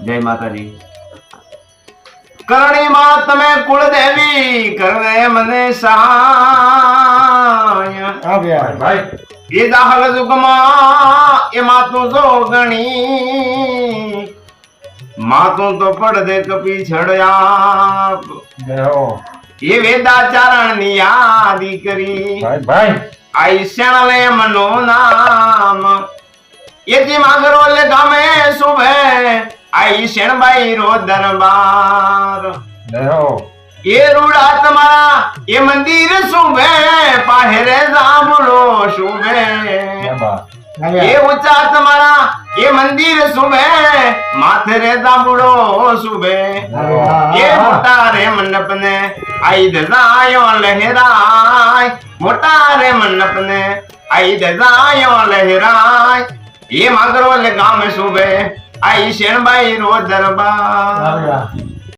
જય માતાજી. કરણી માં તમે કુળદેવી કરવે મને સહાય. હા ભાઈ એ દાહલ જુગમાં એ માતું જો ગણી માતું તો પડદે કપી છડ્યા એ વેદાચારણ ની યાદી કરી ભાઈ આઈ શેણલે મનો નામ એથી માગરો લે ગામે સુભે આઈ શેણબાઈ રો દરબાર એ રૂડા તમારા એ મંદિર સુભે પાહેરે જાંબલો સુભે એ ઊંચા તમારા એ મંદિર સુભે માથે રે જાંબલો સુભે એ મોટા રે મંડપ ને આઈ દજાયો લહેરાય મોટા રે મંડપ ને આઈ દજાયો લહેરાય એ માગરો લે ગામ સુભે આઈ શેણબાઈ રો દરબાર